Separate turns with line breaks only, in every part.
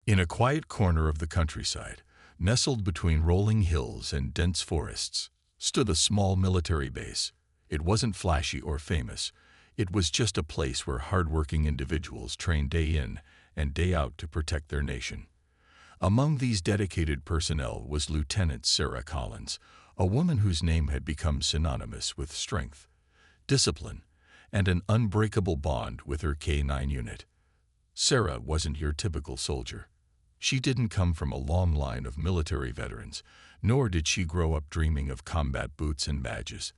In a quiet corner of the countryside, nestled between rolling hills and dense forests, stood a small military base. It wasn't flashy or famous. It was just a place where hardworking individuals trained day in and day out to protect their nation. Among these dedicated personnel was Lieutenant Sarah Collins, a woman whose name had become synonymous with strength, discipline, and an unbreakable bond with her K-9 unit. Sarah wasn't your typical soldier. She didn't come from a long line of military veterans, nor did she grow up dreaming of combat boots and badges.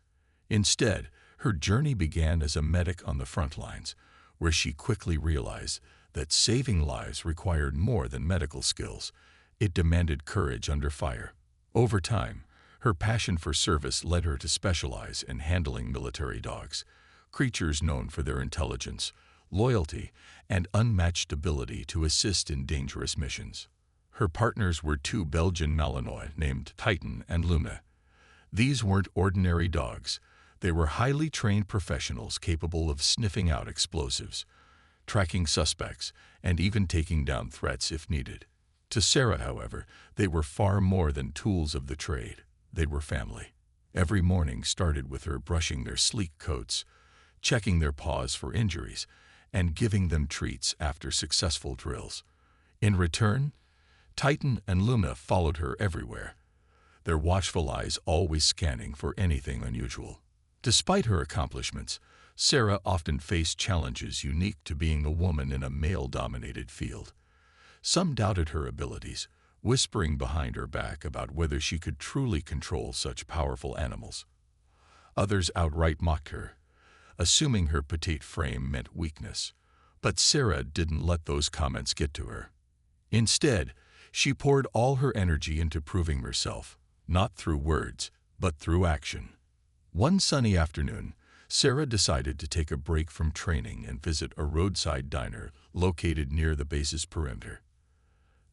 Instead, her journey began as a medic on the front lines, where she quickly realized that saving lives required more than medical skills. It demanded courage under fire. Over time, her passion for service led her to specialize in handling military dogs, creatures known for their intelligence, loyalty, and unmatched ability to assist in dangerous missions. Her partners were two Belgian Malinois named Titan and Luna. These weren't ordinary dogs. They were highly trained professionals capable of sniffing out explosives, tracking suspects, and even taking down threats if needed. To Sarah, however, they were far more than tools of the trade. They were family. Every morning started with her brushing their sleek coats, checking their paws for injuries, and giving them treats after successful drills. In return, Titan and Luna followed her everywhere, their watchful eyes always scanning for anything unusual. Despite her accomplishments, Sarah often faced challenges unique to being a woman in a male-dominated field. Some doubted her abilities, whispering behind her back about whether she could truly control such powerful animals. Others outright mocked her, assuming her petite frame meant weakness. But Sarah didn't let those comments get to her. Instead, she poured all her energy into proving herself, not through words, but through action. One sunny afternoon, Sarah decided to take a break from training and visit a roadside diner located near the base's perimeter.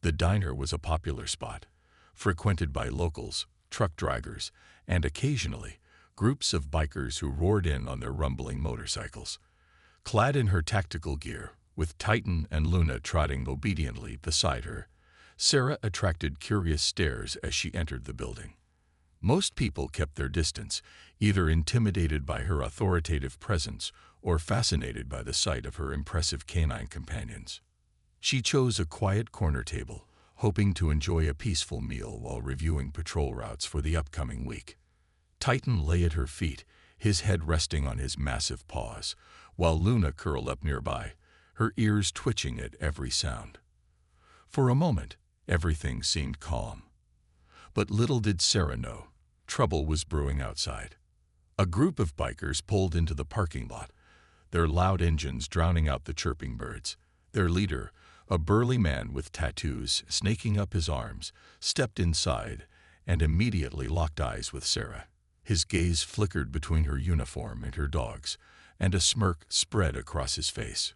The diner was a popular spot, frequented by locals, truck drivers, and occasionally, groups of bikers who roared in on their rumbling motorcycles. Clad in her tactical gear, with Titan and Luna trotting obediently beside her, Sarah attracted curious stares as she entered the building. Most people kept their distance, either intimidated by her authoritative presence or fascinated by the sight of her impressive canine companions. She chose a quiet corner table, hoping to enjoy a peaceful meal while reviewing patrol routes for the upcoming week. Titan lay at her feet, his head resting on his massive paws, while Luna curled up nearby, her ears twitching at every sound. For a moment, everything seemed calm. But little did Sarah know, trouble was brewing outside. A group of bikers pulled into the parking lot, their loud engines drowning out the chirping birds. Their leader, a burly man with tattoos snaking up his arms, stepped inside and immediately locked eyes with Sarah. His gaze flickered between her uniform and her dogs, and a smirk spread across his face.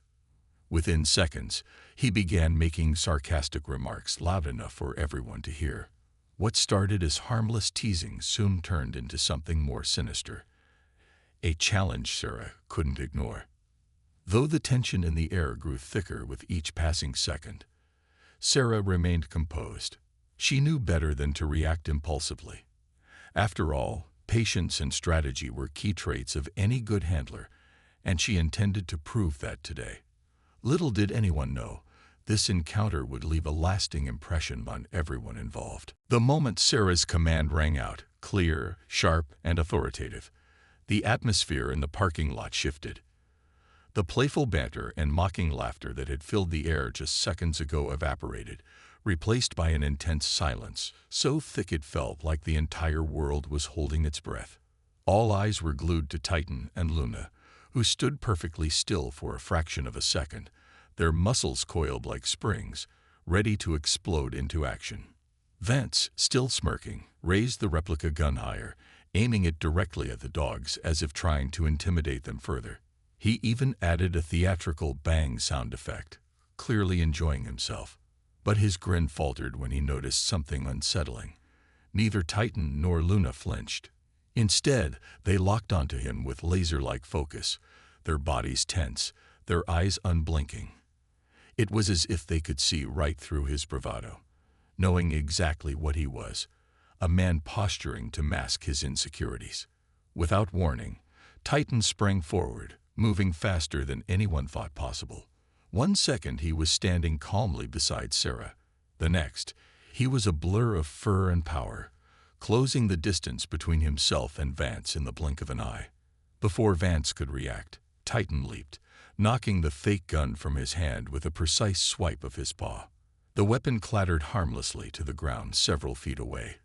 Within seconds, he began making sarcastic remarks loud enough for everyone to hear. What started as harmless teasing soon turned into something more sinister, a challenge Sarah couldn't ignore. Though the tension in the air grew thicker with each passing second, Sarah remained composed. She knew better than to react impulsively. After all, patience and strategy were key traits of any good handler, and she intended to prove that today. Little did anyone know, this encounter would leave a lasting impression on everyone involved. The moment Sarah's command rang out, clear, sharp, and authoritative, the atmosphere in the parking lot shifted. The playful banter and mocking laughter that had filled the air just seconds ago evaporated, replaced by an intense silence, so thick it felt like the entire world was holding its breath. All eyes were glued to Titan and Luna, who stood perfectly still for a fraction of a second, their muscles coiled like springs, ready to explode into action. Vance, still smirking, raised the replica gun higher, aiming it directly at the dogs as if trying to intimidate them further. He even added a theatrical bang sound effect, clearly enjoying himself. But his grin faltered when he noticed something unsettling. Neither Titan nor Luna flinched. Instead, they locked onto him with laser-like focus, their bodies tense, their eyes unblinking. It was as if they could see right through his bravado, knowing exactly what he was, a man posturing to mask his insecurities. Without warning, Titan sprang forward, moving faster than anyone thought possible. 1 second he was standing calmly beside Sarah. The next, he was a blur of fur and power, closing the distance between himself and Vance in the blink of an eye. Before Vance could react, Titan leaped, knocking the fake gun from his hand with a precise swipe of his paw. The weapon clattered harmlessly to the ground several feet away,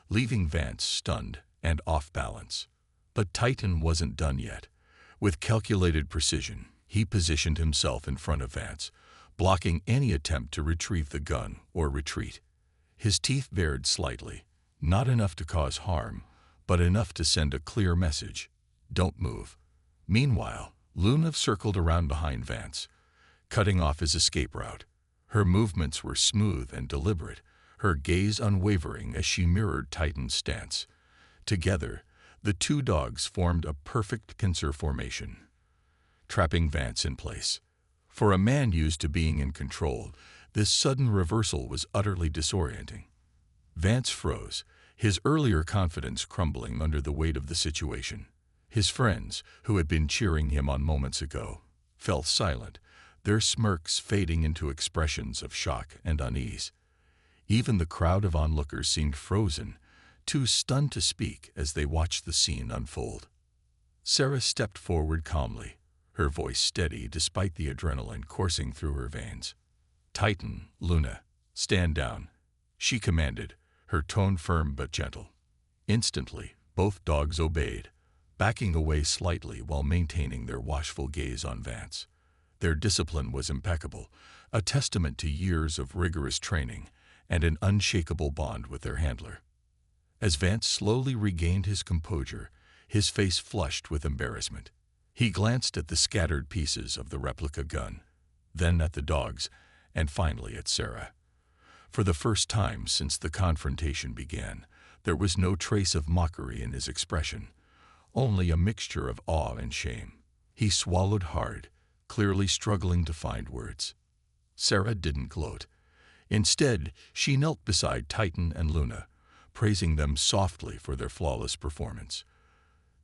leaving Vance stunned and off balance. But Titan wasn't done yet. With calculated precision, he positioned himself in front of Vance, blocking any attempt to retrieve the gun or retreat. His teeth bared slightly, not enough to cause harm, but enough to send a clear message: don't move. Meanwhile, Luna circled around behind Vance, cutting off his escape route. Her movements were smooth and deliberate, her gaze unwavering as she mirrored Titan's stance. Together, the two dogs formed a perfect pincer formation, trapping Vance in place. For a man used to being in control, this sudden reversal was utterly disorienting. Vance froze, his earlier confidence crumbling under the weight of the situation. His friends, who had been cheering him on moments ago, fell silent, their smirks fading into expressions of shock and unease. Even the crowd of onlookers seemed frozen, too stunned to speak as they watched the scene unfold. Sarah stepped forward calmly, her voice steady despite the adrenaline coursing through her veins. "Titan, Luna, stand down," she commanded, her tone firm but gentle. Instantly, both dogs obeyed, backing away slightly while maintaining their watchful gaze on Vance. Their discipline was impeccable, a testament to years of rigorous training and an unshakable bond with their handler. As Vance slowly regained his composure, his face flushed with embarrassment. He glanced at the scattered pieces of the replica gun, then at the dogs, and finally at Sarah. For the first time since the confrontation began, there was no trace of mockery in his expression, only a mixture of awe and shame. He swallowed hard, clearly struggling to find words. Sarah didn't gloat. Instead, she knelt beside Titan and Luna, praising them softly for their flawless performance.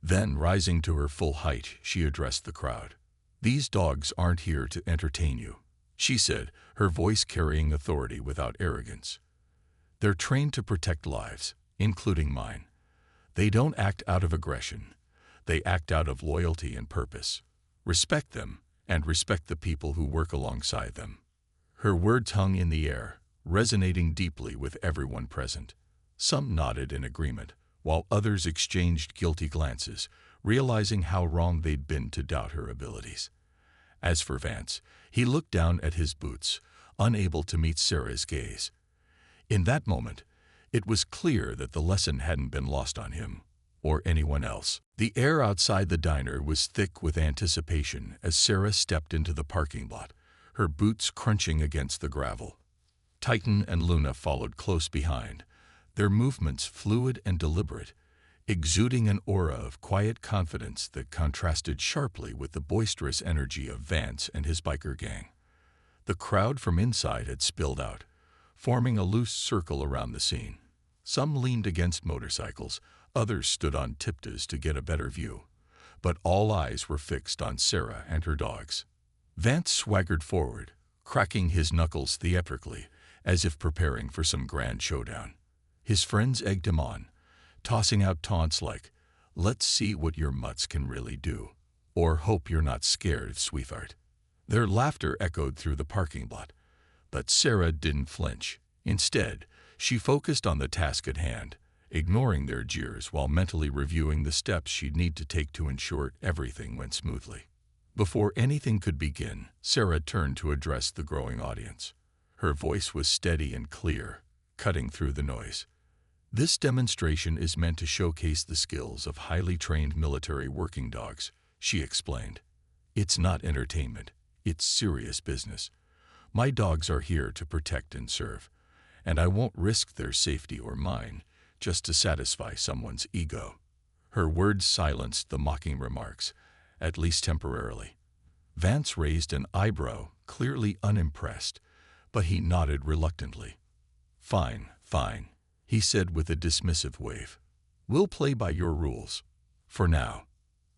Then, rising to her full height, she addressed the crowd. "These dogs aren't here to entertain you," she said, her voice carrying authority without arrogance. "They're trained to protect lives, including mine. They don't act out of aggression. They act out of loyalty and purpose. Respect them, and respect the people who work alongside them." Her words hung in the air, resonating deeply with everyone present. Some nodded in agreement, while others exchanged guilty glances, realizing how wrong they'd been to doubt her abilities. As for Vance, he looked down at his boots, unable to meet Sarah's gaze. In that moment, it was clear that the lesson hadn't been lost on him, or anyone else. The air outside the diner was thick with anticipation as Sarah stepped into the parking lot, her boots crunching against the gravel. Titan and Luna followed close behind, their movements fluid and deliberate, exuding an aura of quiet confidence that contrasted sharply with the boisterous energy of Vance and his biker gang. The crowd from inside had spilled out, forming a loose circle around the scene. Some leaned against motorcycles, others stood on tiptoes to get a better view, but all eyes were fixed on Sarah and her dogs. Vance swaggered forward, cracking his knuckles theatrically, as if preparing for some grand showdown. His friends egged him on, tossing out taunts like, "Let's see what your mutts can really do," or "Hope you're not scared, sweetheart." Their laughter echoed through the parking lot, but Sarah didn't flinch. Instead, she focused on the task at hand, ignoring their jeers while mentally reviewing the steps she'd need to take to ensure everything went smoothly. Before anything could begin, Sarah turned to address the growing audience. Her voice was steady and clear, cutting through the noise. "This demonstration is meant to showcase the skills of highly trained military working dogs," she explained. "It's not entertainment, it's serious business. My dogs are here to protect and serve, and I won't risk their safety or mine just to satisfy someone's ego." Her words silenced the mocking remarks, at least temporarily. Vance raised an eyebrow, clearly unimpressed, but he nodded reluctantly. "Fine, fine," he said with a dismissive wave. "We'll play by your rules. For now."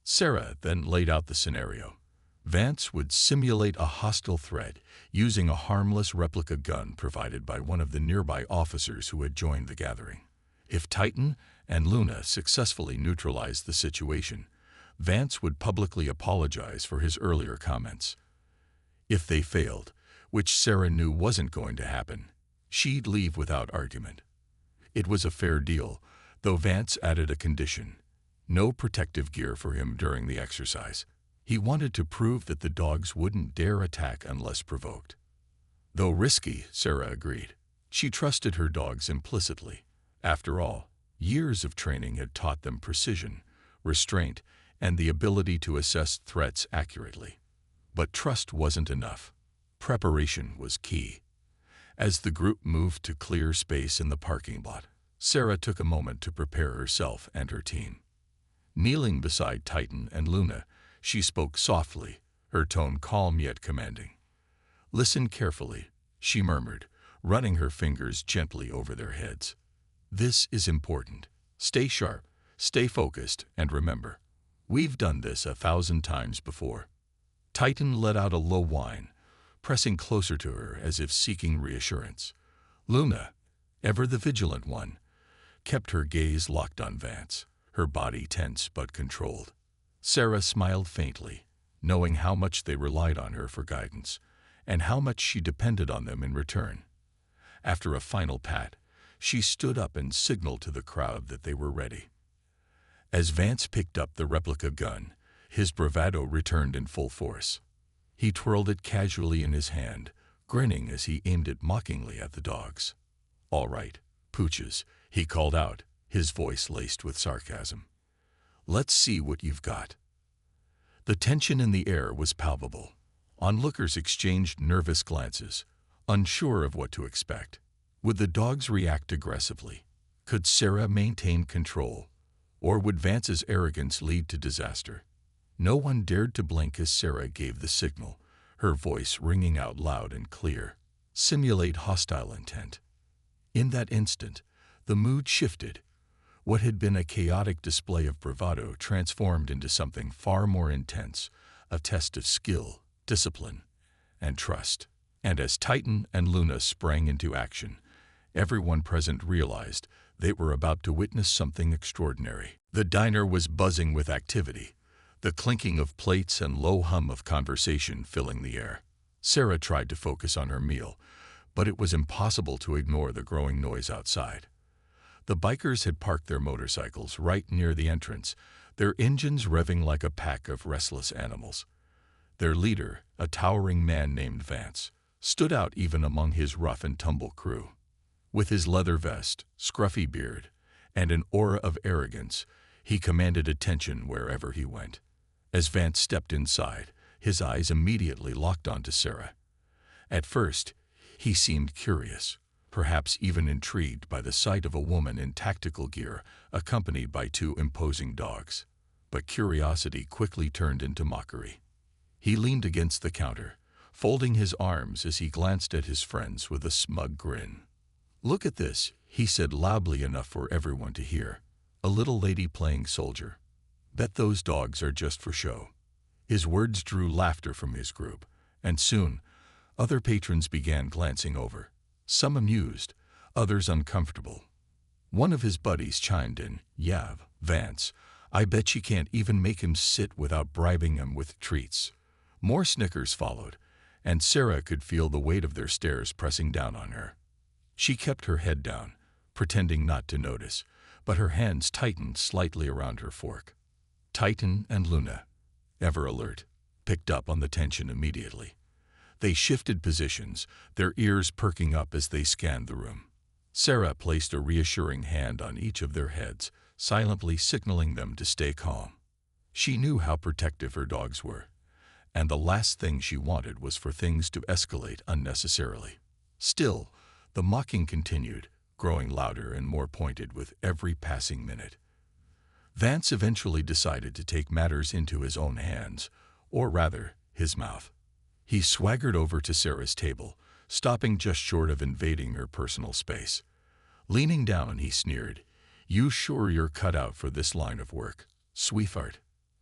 Sarah then laid out the scenario. Vance would simulate a hostile threat using a harmless replica gun provided by one of the nearby officers who had joined the gathering. If Titan and Luna successfully neutralized the situation, Vance would publicly apologize for his earlier comments. If they failed, which Sarah knew wasn't going to happen, she'd leave without argument. It was a fair deal, though Vance added a condition: no protective gear for him during the exercise. He wanted to prove that the dogs wouldn't dare attack unless provoked. Though risky, Sarah agreed. She trusted her dogs implicitly. After all, years of training had taught them precision, restraint, and the ability to assess threats accurately. But trust wasn't enough. Preparation was key. As the group moved to clear space in the parking lot, Sarah took a moment to prepare herself and her team. Kneeling beside Titan and Luna, she spoke softly, her tone calm yet commanding. "Listen carefully," she murmured, running her fingers gently over their heads. "This is important. Stay sharp, stay focused, and remember, we've done this 1,000 times before." Titan let out a low whine, pressing closer to her as if seeking reassurance. Luna, ever the vigilant one, kept her gaze locked on Vance, her body tense but controlled. Sarah smiled faintly, knowing how much they relied on her for guidance, and how much she depended on them in return. After a final pat, she stood up and signaled to the crowd that they were ready. As Vance picked up the replica gun, his bravado returned in full force. He twirled it casually in his hand, grinning as he aimed it mockingly at the dogs. "All right, pooches," he called out, his voice laced with sarcasm. "Let's see what you've got." The tension in the air was palpable. Onlookers exchanged nervous glances, unsure of what to expect. Would the dogs react aggressively? Could Sarah maintain control? Or would Vance's arrogance lead to disaster? No one dared to blink as Sarah gave the signal, her voice ringing out loud and clear. "Simulate hostile intent." In that instant, the mood shifted. What had been a chaotic display of bravado transformed into something far more intense, a test of skill, discipline, and trust. And as Titan and Luna sprang into action, everyone present realized they were about to witness something extraordinary. The diner was buzzing with activity, the clinking of plates and low hum of conversation filling the air. Sarah tried to focus on her meal, but it was impossible to ignore the growing noise outside. The bikers had parked their motorcycles right near the entrance, their engines revving like a pack of restless animals. Their leader, a towering man named Vance, stood out even among his rough-and-tumble crew. With his leather vest, scruffy beard, and an aura of arrogance, he commanded attention wherever he went. As Vance stepped inside, his eyes immediately locked onto Sarah. At first, he seemed curious, perhaps even intrigued by the sight of a woman in tactical gear accompanied by 2 imposing dogs. But curiosity quickly turned into mockery. He leaned against the counter, folding his arms as he glanced at his friends with a smug grin. "Look at this," he said loudly enough for everyone to hear. "A little lady playing soldier. Bet those dogs are just for show." His words drew laughter from his group, and soon other patrons began glancing over. Some amused, others uncomfortable. One of his buddies chimed in, "Yeah, Vance, I bet she can't even make him sit without bribing him with treats." More snickers followed, and Sarah could feel the weight of their stares pressing down on her. She kept her head down, pretending not to notice, but her hands tightened slightly around her fork. Titan and Luna, ever alert, picked up on the tension immediately. They shifted positions, their ears perking up as they scanned the room. Sarah placed a reassuring hand on each of their heads, silently signaling them to stay calm. She knew how protective her dogs were, and the last thing she wanted was for things to escalate unnecessarily. Still, the mocking continued, growing louder and more pointed with every passing minute. Vance eventually decided to take matters into his own hands, or rather, his mouth. He swaggered over to Sarah's table, stopping just short of invading her personal space. Leaning down, he sneered, "You sure you're cut out for this line of work, sweetheart?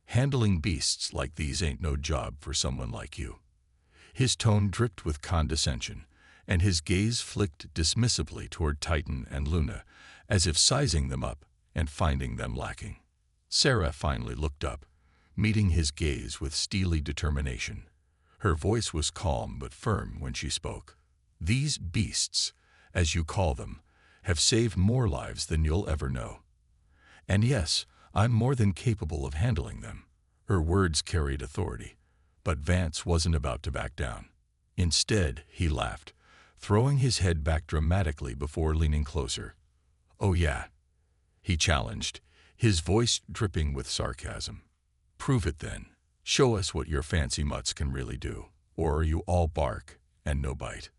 Handling beasts like these ain't no job for someone like you." His tone dripped with condescension, and his gaze flicked dismissively toward Titan and Luna, as if sizing them up and finding them lacking. Sarah finally looked up, meeting his gaze with steely determination. Her voice was calm but firm when she spoke. "These beasts, as you call them, have saved more lives than you'll ever know. And yes, I'm more than capable of handling them." Her words carried authority, but Vance wasn't about to back down. Instead, he laughed, throwing his head back dramatically before leaning closer. "Oh yeah," he challenged, his voice dripping with sarcasm. "Prove it then. Show us what your fancy mutts can really do. Or are you all bark and no bite?"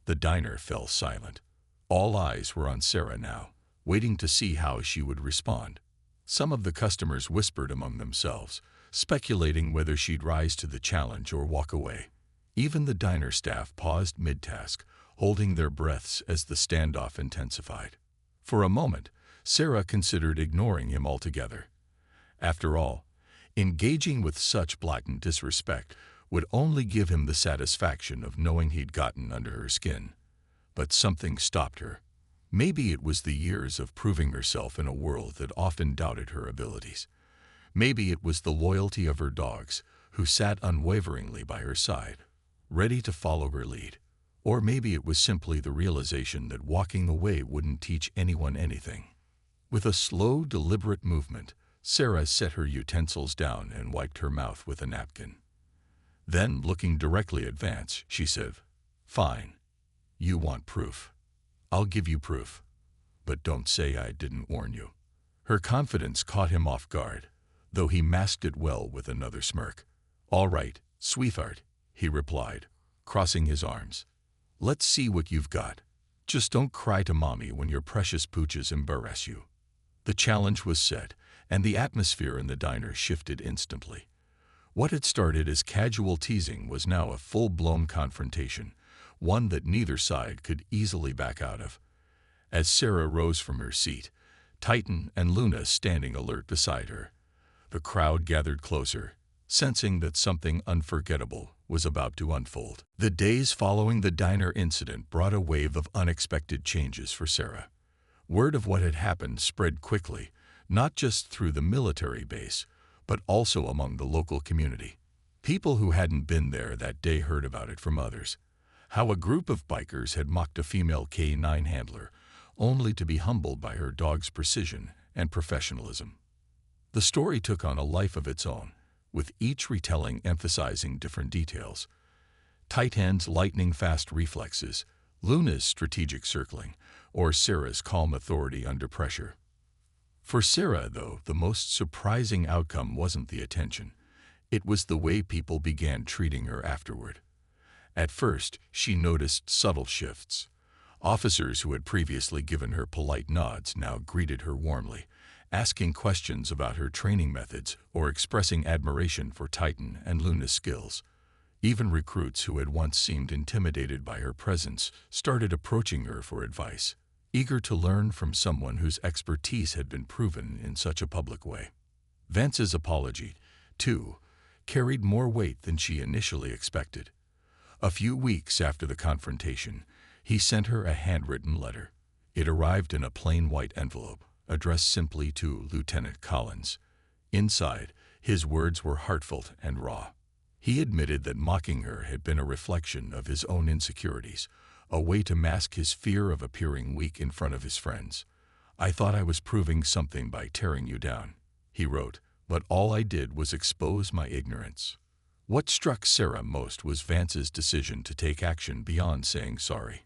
The diner fell silent. All eyes were on Sarah now, waiting to see how she would respond. Some of the customers whispered among themselves, speculating whether she'd rise to the challenge or walk away. Even the diner staff paused mid-task, holding their breaths as the standoff intensified. For a moment, Sarah considered ignoring him altogether. After all, engaging with such blatant disrespect would only give him the satisfaction of knowing he'd gotten under her skin. But something stopped her. Maybe it was the years of proving herself in a world that often doubted her abilities. Maybe it was the loyalty of her dogs, who sat unwaveringly by her side, ready to follow her lead. Or maybe it was simply the realization that walking away wouldn't teach anyone anything. With a slow, deliberate movement, Sarah set her utensils down and wiped her mouth with a napkin. Then, looking directly at Vance, she said, "Fine. You want proof. I'll give you proof. But don't say I didn't warn you." Her confidence caught him off guard, though he masked it well with another smirk. "All right, sweetheart," he replied, crossing his arms. "Let's see what you've got. Just don't cry to mommy when your precious pooches embarrass you." The challenge was set, and the atmosphere in the diner shifted instantly. What had started as casual teasing was now a full-blown confrontation, one that neither side could easily back out of. As Sarah rose from her seat, Titan and Luna standing alert beside her, the crowd gathered closer, sensing that something unforgettable was about to unfold. The days following the diner incident brought a wave of unexpected changes for Sarah. Word of what had happened spread quickly, not just through the military base, but also among the local community. People who hadn't been there that day heard about it from others. How a group of bikers had mocked a female K9 handler, only to be humbled by her dog's precision and professionalism. The story took on a life of its own, with each retelling emphasizing different details. Titan's lightning-fast reflexes, Luna's strategic circling, or Sarah's calm authority under pressure. For Sarah, though, the most surprising outcome wasn't the attention. It was the way people began treating her afterward. At first, she noticed subtle shifts. Officers who had previously given her polite nods now greeted her warmly, asking questions about her training methods or expressing admiration for Titan and Luna's skills. Even recruits who had once seemed intimidated by her presence started approaching her for advice, eager to learn from someone whose expertise had been proven in such a public way. Vance's apology, too, carried more weight than she initially expected. A few weeks after the confrontation, he sent her a handwritten letter. It arrived in a plain white envelope, addressed simply to Lieutenant Collins. Inside, his words were heartfelt and raw. He admitted that mocking her had been a reflection of his own insecurities, a way to mask his fear of appearing weak in front of his friends. "I thought I was proving something by tearing you down," he wrote, "but all I did was expose my ignorance." What struck Sarah most was Vance's decision to take action beyond saying sorry.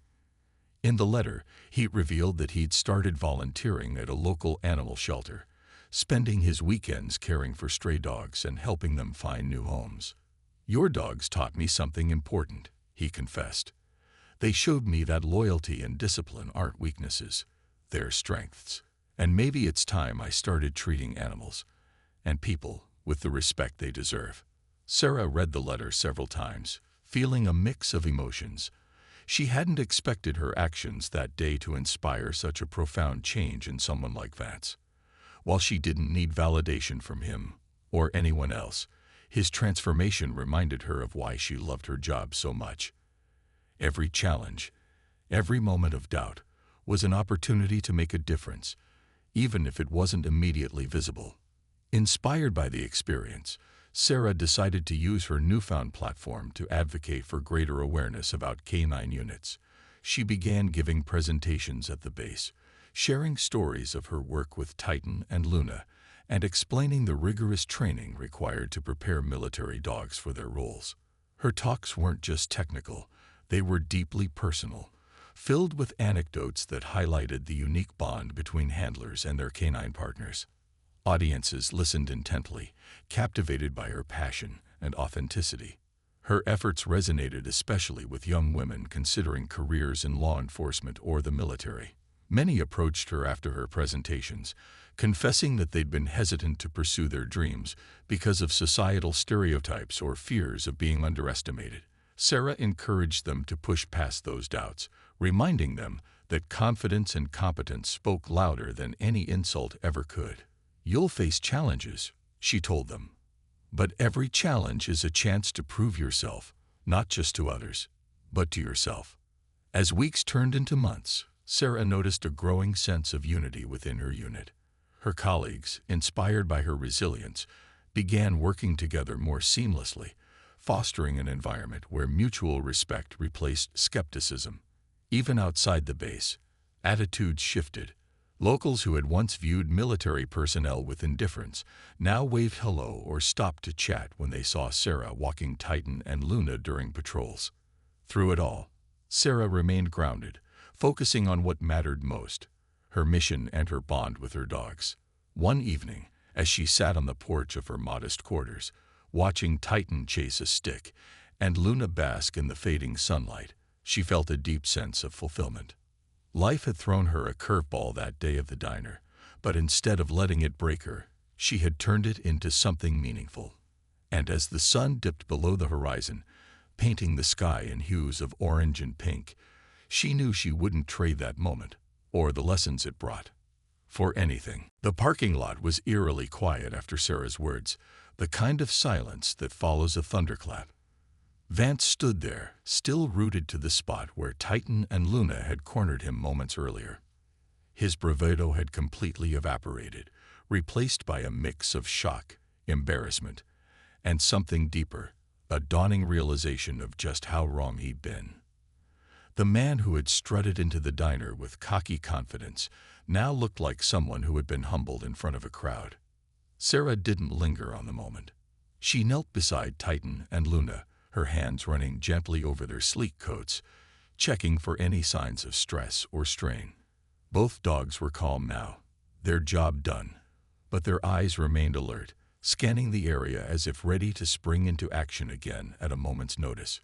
In the letter, he revealed that he'd started volunteering at a local animal shelter, spending his weekends caring for stray dogs and helping them find new homes. "Your dogs taught me something important," he confessed. "They showed me that loyalty and discipline aren't weaknesses, they're strengths. And maybe it's time I started treating animals and people with the respect they deserve." Sarah read the letter several times, feeling a mix of emotions. She hadn't expected her actions that day to inspire such a profound change in someone like Vance. While she didn't need validation from him or anyone else, his transformation reminded her of why she loved her job so much. Every challenge, every moment of doubt, was an opportunity to make a difference, even if it wasn't immediately visible. Inspired by the experience, Sarah decided to use her newfound platform to advocate for greater awareness about canine units. She began giving presentations at the base, sharing stories of her work with Titan and Luna, and explaining the rigorous training required to prepare military dogs for their roles. Her talks weren't just technical, they were deeply personal, filled with anecdotes that highlighted the unique bond between handlers and their canine partners. Audiences listened intently, captivated by her passion and authenticity. Her efforts resonated especially with young women considering careers in law enforcement or the military. Many approached her after her presentations, confessing that they'd been hesitant to pursue their dreams because of societal stereotypes or fears of being underestimated. Sarah encouraged them to push past those doubts, reminding them that confidence and competence spoke louder than any insult ever could. "You'll face challenges," she told them. "But every challenge is a chance to prove yourself, not just to others, but to yourself." As weeks turned into months, Sarah noticed a growing sense of unity within her unit. Her colleagues, inspired by her resilience, began working together more seamlessly, fostering an environment where mutual respect replaced skepticism. Even outside the base, attitudes shifted. Locals who had once viewed military personnel with indifference now waved hello or stopped to chat when they saw Sarah walking Titan and Luna during patrols. Through it all, Sarah remained grounded, focusing on what mattered most, her mission and her bond with her dogs. One evening, as she sat on the porch of her modest quarters, watching Titan chase a stick and Luna bask in the fading sunlight, she felt a deep sense of fulfillment. Life had thrown her a curveball that day of the diner, but instead of letting it break her, she had turned it into something meaningful. And as the sun dipped below the horizon, painting the sky in hues of orange and pink, she knew she wouldn't trade that moment, or the lessons it brought, for anything. The parking lot was eerily quiet after Sarah's words, the kind of silence that follows a thunderclap. Vance stood there, still rooted to the spot where Titan and Luna had cornered him moments earlier. His bravado had completely evaporated, replaced by a mix of shock, embarrassment, and something deeper, a dawning realization of just how wrong he'd been. The man who had strutted into the diner with cocky confidence now looked like someone who had been humbled in front of a crowd. Sarah didn't linger on the moment. She knelt beside Titan and Luna, her hands running gently over their sleek coats, checking for any signs of stress or strain. Both dogs were calm now, their job done, but their eyes remained alert, scanning the area as if ready to spring into action again at a moment's notice.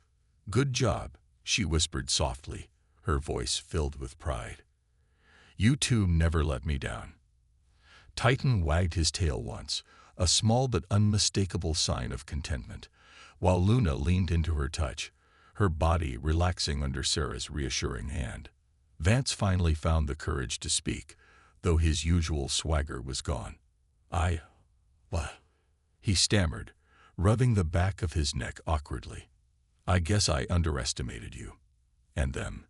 "Good job," she whispered softly, her voice filled with pride. "You two never let me down." Titan wagged his tail once, a small but unmistakable sign of contentment, while Luna leaned into her touch, her body relaxing under Sarah's reassuring hand. Vance finally found the courage to speak, though his usual swagger was gone. What?" he stammered, rubbing the back of his neck awkwardly. "I guess I underestimated you. And them."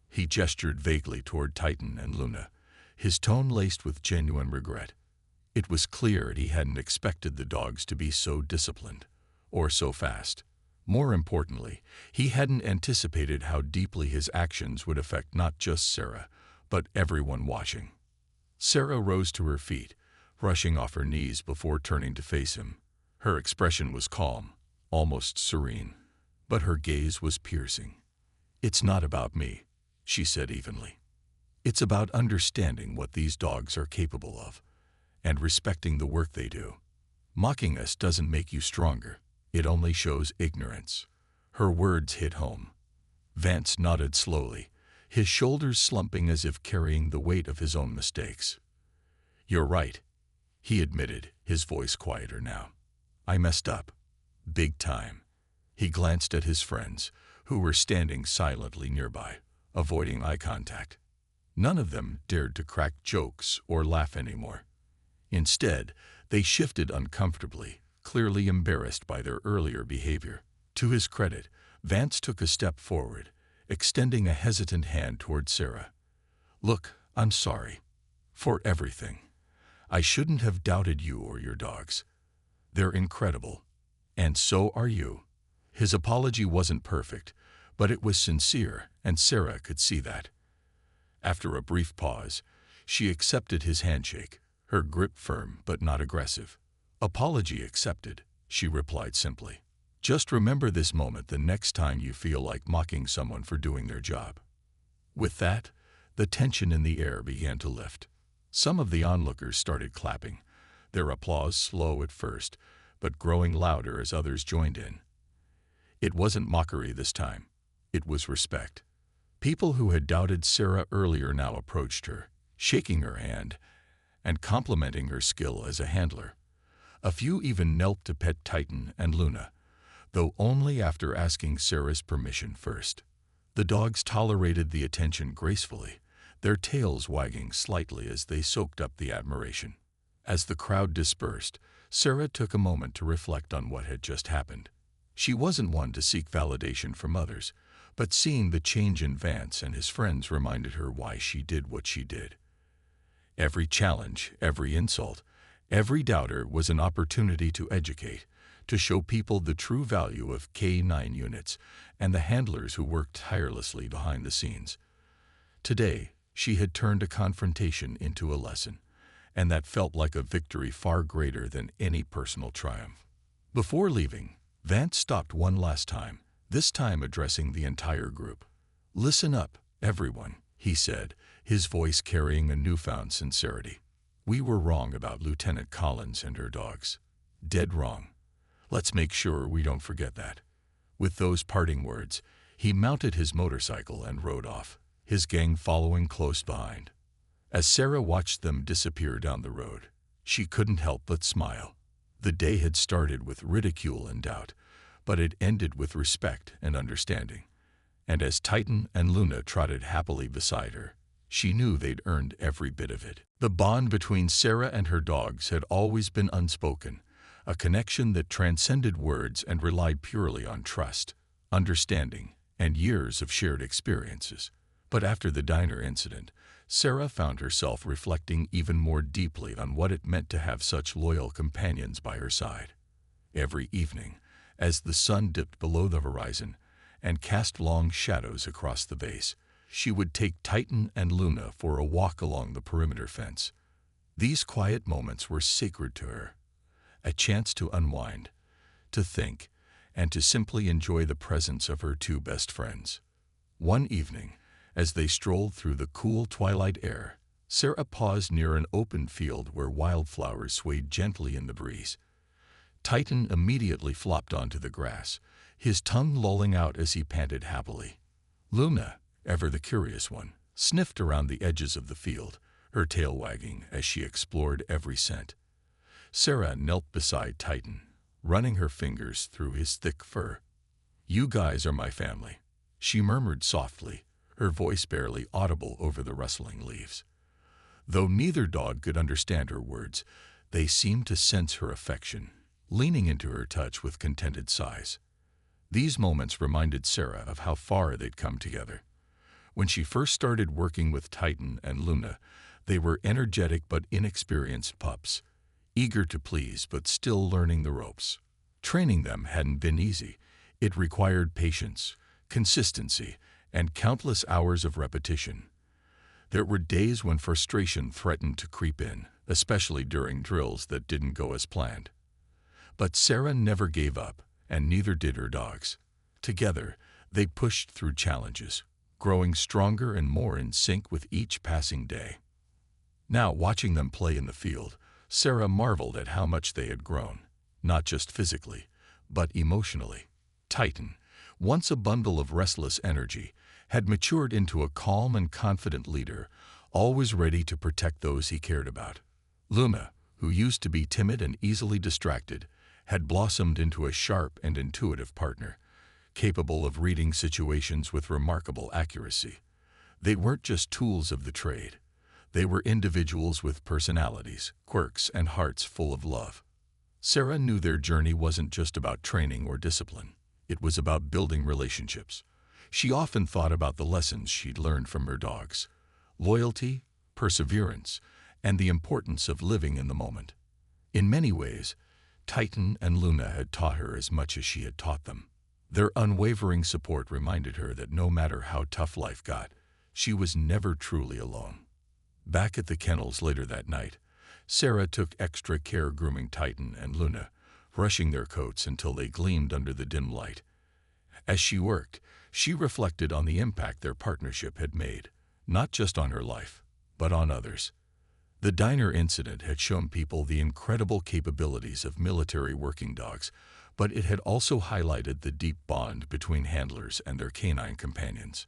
He gestured vaguely toward Titan and Luna, his tone laced with genuine regret. It was clear he hadn't expected the dogs to be so disciplined, or so fast. More importantly, he hadn't anticipated how deeply his actions would affect not just Sarah, but everyone watching. Sarah rose to her feet, rushing off her knees before turning to face him. Her expression was calm, almost serene, but her gaze was piercing. "It's not about me," she said evenly. "It's about understanding what these dogs are capable of, and respecting the work they do. Mocking us doesn't make you stronger. It only shows ignorance." Her words hit home. Vance nodded slowly, his shoulders slumping as if carrying the weight of his own mistakes. "You're right," he admitted, his voice quieter now. "I messed up. Big time. He glanced at his friends, who were standing silently nearby, avoiding eye contact. None of them dared to crack jokes or laugh anymore. Instead, they shifted uncomfortably, clearly embarrassed by their earlier behavior. To his credit, Vance took a step forward, extending a hesitant hand toward Sarah. "Look, I'm sorry. For everything. I shouldn't have doubted you or your dogs. They're incredible. And so are you." His apology wasn't perfect, but it was sincere, and Sarah could see that. After a brief pause, she accepted his handshake, her grip firm but not aggressive. "Apology accepted," she replied simply. "Just remember this moment the next time you feel like mocking someone for doing their job." With that, the tension in the air began to lift. Some of the onlookers started clapping, their applause slow at first, but growing louder as others joined in. It wasn't mockery this time. It was respect. People who had doubted Sarah earlier now approached her, shaking her hand and complimenting her skill as a handler. A few even knelt to pet Titan and Luna, though only after asking Sarah's permission first. The dogs tolerated the attention gracefully, their tails wagging slightly as they soaked up the admiration. As the crowd dispersed, Sarah took a moment to reflect on what had just happened. She wasn't one to seek validation from others, but seeing the change in Vance and his friends reminded her why she did what she did. Every challenge, every insult, every doubter was an opportunity to educate, to show people the true value of K9 units and the handlers who worked tirelessly behind the scenes. Today, she had turned a confrontation into a lesson, and that felt like a victory far greater than any personal triumph. Before leaving, Vance stopped one last time, this time addressing the entire group. "Listen up, everyone," he said, his voice carrying a newfound sincerity. "We were wrong about Lieutenant Collins and her dogs. Dead wrong. Let's make sure we don't forget that." With those parting words, he mounted his motorcycle and rode off, his gang following close behind. As Sarah watched them disappear down the road, she couldn't help but smile. The day had started with ridicule and doubt, but it ended with respect and understanding. And as Titan and Luna trotted happily beside her, she knew they'd earned every bit of it. The bond between Sarah and her dogs had always been unspoken, a connection that transcended words and relied purely on trust, understanding, and years of shared experiences. But after the diner incident, Sarah found herself reflecting even more deeply on what it meant to have such loyal companions by her side. Every evening, as the sun dipped below the horizon and cast long shadows across the base, she would take Titan and Luna for a walk along the perimeter fence. These quiet moments were sacred to her, a chance to unwind, to think, and to simply enjoy the presence of her two best friends. One evening, as they strolled through the cool twilight air, Sarah paused near an open field where wildflowers swayed gently in the breeze. Titan immediately flopped onto the grass, his tongue lolling out as he panted happily. Luna, ever the curious one, sniffed around the edges of the field, her tail wagging as she explored every scent. Sarah knelt beside Titan, running her fingers through his thick fur. "You guys are my family," she murmured softly, her voice barely audible over the rustling leaves. Though neither dog could understand her words, they seemed to sense her affection, leaning into her touch with contented sighs. These moments reminded Sarah of how far they'd come together. When she first started working with Titan and Luna, they were energetic but inexperienced pups, eager to please but still learning the ropes. Training them hadn't been easy. It required patience, consistency, and countless hours of repetition. There were days when frustration threatened to creep in, especially during drills that didn't go as planned. But Sarah never gave up, and neither did her dogs. Together, they pushed through challenges, growing stronger and more in sync with each passing day. Now, watching them play in the field, Sarah marveled at how much they had grown, not just physically, but emotionally. Titan, once a bundle of restless energy, had matured into a calm and confident leader, always ready to protect those he cared about. Luna, who used to be timid and easily distracted, had blossomed into a sharp and intuitive partner, capable of reading situations with remarkable accuracy. They weren't just tools of the trade. They were individuals with personalities, quirks, and hearts full of love. Sarah knew their journey wasn't just about training or discipline. It was about building relationships. She often thought about the lessons she'd learned from her dogs: loyalty, perseverance, and the importance of living in the moment. In many ways, Titan and Luna had taught her as much as she had taught them. Their unwavering support reminded her that no matter how tough life got, she was never truly alone. Back at the kennels later that night, Sarah took extra care grooming Titan and Luna, brushing their coats until they gleamed under the dim light. As she worked, she reflected on the impact their partnership had made, not just on her life, but on others. The diner incident had shown people the incredible capabilities of military working dogs, but it had also highlighted the deep bond between handlers and their canine companions.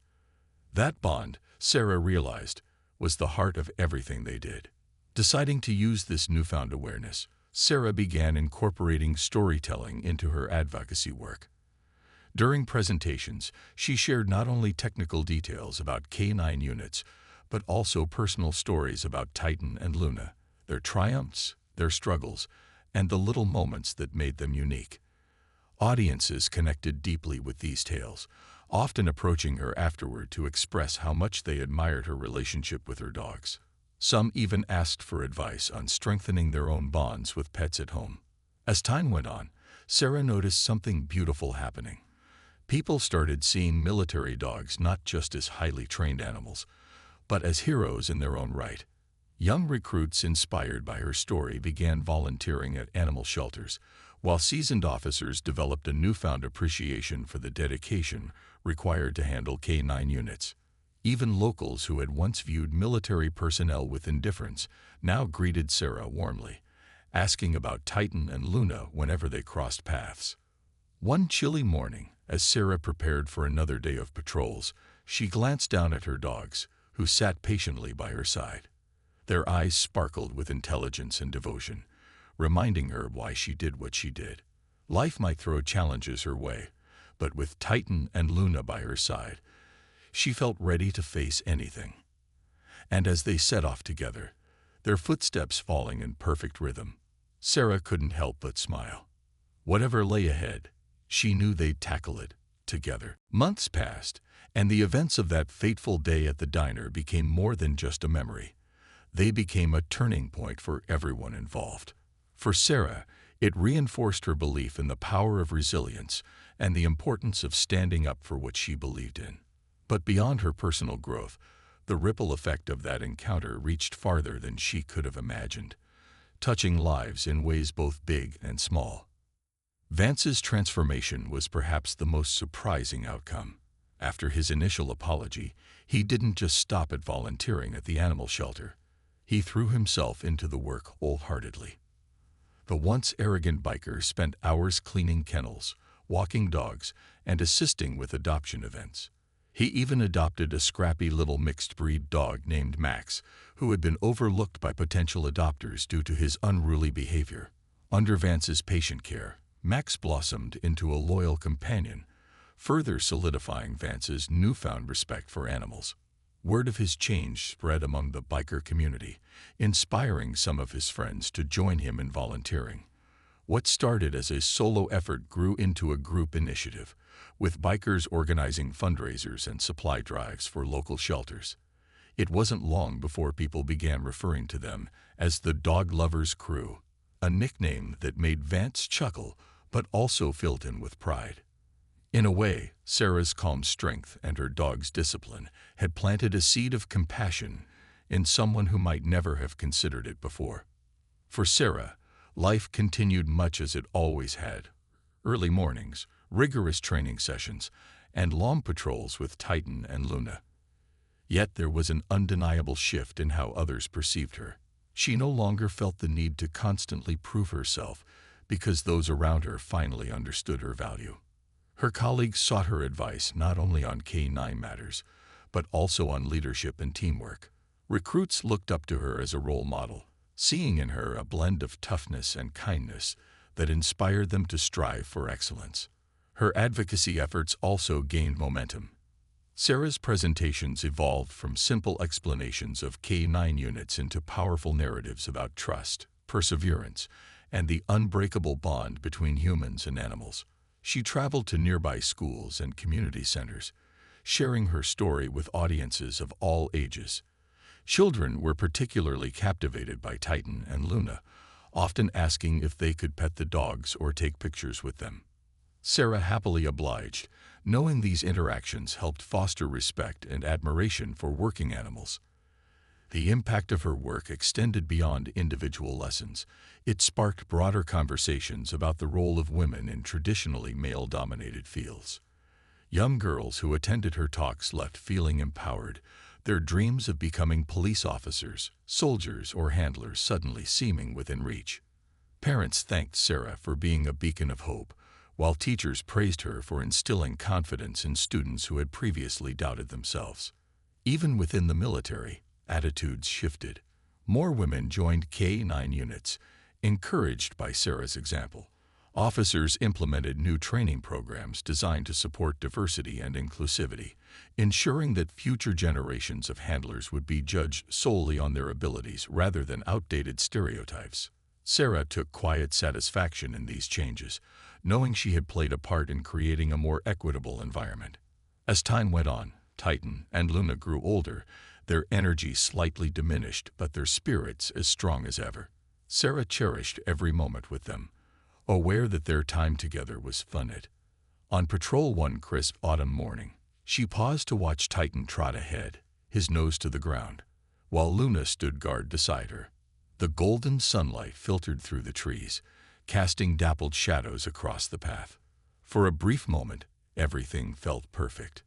That bond, Sarah realized, was the heart of everything they did. Deciding to use this newfound awareness, Sarah began incorporating storytelling into her advocacy work. During presentations, she shared not only technical details about K9 units, but also personal stories about Titan and Luna, their triumphs, their struggles, and the little moments that made them unique. Audiences connected deeply with these tales, often approaching her afterward to express how much they admired her relationship with her dogs. Some even asked for advice on strengthening their own bonds with pets at home. As time went on, Sarah noticed something beautiful happening. People started seeing military dogs not just as highly trained animals, but as heroes in their own right. Young recruits inspired by her story began volunteering at animal shelters, while seasoned officers developed a newfound appreciation for the dedication required to handle K9 units. Even locals who had once viewed military personnel with indifference now greeted Sarah warmly, asking about Titan and Luna whenever they crossed paths. One chilly morning, as Sarah prepared for another day of patrols, she glanced down at her dogs, who sat patiently by her side. Their eyes sparkled with intelligence and devotion, reminding her why she did what she did. Life might throw challenges her way, but with Titan and Luna by her side, she felt ready to face anything. And as they set off together, their footsteps falling in perfect rhythm, Sarah couldn't help but smile. Whatever lay ahead, she knew they'd tackle it together. Months passed, and the events of that fateful day at the diner became more than just a memory. They became a turning point for everyone involved. For Sarah, it reinforced her belief in the power of resilience and the importance of standing up for what she believed in. But beyond her personal growth, the ripple effect of that encounter reached farther than she could have imagined, touching lives in ways both big and small. Vance's transformation was perhaps the most surprising outcome. After his initial apology, he didn't just stop at volunteering at the animal shelter. He threw himself into the work wholeheartedly. The once arrogant biker spent hours cleaning kennels, walking dogs, and assisting with adoption events. He even adopted a scrappy little mixed-breed dog named Max, who had been overlooked by potential adopters due to his unruly behavior. Under Vance's patient care, Max blossomed into a loyal companion, further solidifying Vance's newfound respect for animals. Word of his change spread among the biker community, inspiring some of his friends to join him in volunteering. What started as a solo effort grew into a group initiative, with bikers organizing fundraisers and supply drives for local shelters. It wasn't long before people began referring to them as the Dog Lovers Crew, a nickname that made Vance chuckle but also filled him with pride. In a way, Sarah's calm strength and her dog's discipline had planted a seed of compassion in someone who might never have considered it before. For Sarah, life continued much as it always had: early mornings, rigorous training sessions, and long patrols with Titan and Luna. Yet there was an undeniable shift in how others perceived her. She no longer felt the need to constantly prove herself because those around her finally understood her value. Her colleagues sought her advice not only on K9 matters, but also on leadership and teamwork. Recruits looked up to her as a role model, seeing in her a blend of toughness and kindness that inspired them to strive for excellence. Her advocacy efforts also gained momentum. Sarah's presentations evolved from simple explanations of K9 units into powerful narratives about trust, perseverance, and the unbreakable bond between humans and animals. She traveled to nearby schools and community centers, sharing her story with audiences of all ages. Children were particularly captivated by Titan and Luna, often asking if they could pet the dogs or take pictures with them. Sarah happily obliged, knowing these interactions helped foster respect and admiration for working animals. The impact of her work extended beyond individual lessons. It sparked broader conversations about the role of women in traditionally male-dominated fields. Young girls who attended her talks left feeling empowered, their dreams of becoming police officers, soldiers, or handlers suddenly seeming within reach. Parents thanked Sarah for being a beacon of hope, while teachers praised her for instilling confidence in students who had previously doubted themselves. Even within the military, attitudes shifted. More women joined K9 units, encouraged by Sarah's example. Officers implemented new training programs designed to support diversity and inclusivity, ensuring that future generations of handlers would be judged solely on their abilities rather than outdated stereotypes. Sarah took quiet satisfaction in these changes, knowing she had played a part in creating a more equitable environment. As time went on, Titan and Luna grew older, their energy slightly diminished but their spirits as strong as ever. Sarah cherished every moment with them, aware that their time together was finite. On patrol one crisp autumn morning, she paused to watch Titan trot ahead, his nose to the ground, while Luna stood guard beside her. The golden sunlight filtered through the trees, casting dappled shadows across the path. For a brief moment, everything felt perfect.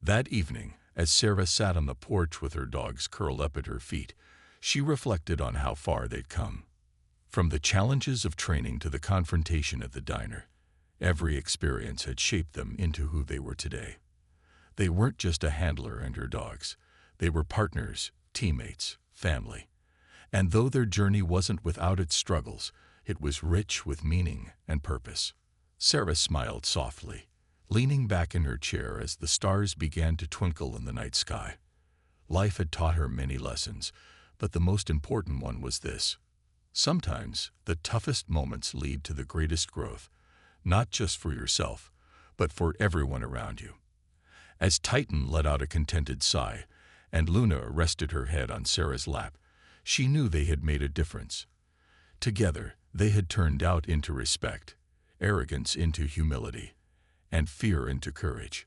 That evening, as Sarah sat on the porch with her dogs curled up at her feet, she reflected on how far they'd come. From the challenges of training to the confrontation at the diner, every experience had shaped them into who they were today. They weren't just a handler and her dogs. They were partners, teammates, family. And though their journey wasn't without its struggles, it was rich with meaning and purpose. Sarah smiled softly, leaning back in her chair as the stars began to twinkle in the night sky. Life had taught her many lessons, but the most important one was this. Sometimes, the toughest moments lead to the greatest growth, not just for yourself, but for everyone around you. As Titan let out a contented sigh, and Luna rested her head on Sarah's lap, she knew they had made a difference. Together, they had turned doubt into respect, arrogance into humility, and fear into courage.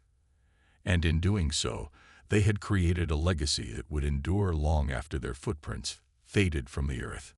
And in doing so, they had created a legacy that would endure long after their footprints faded from the earth.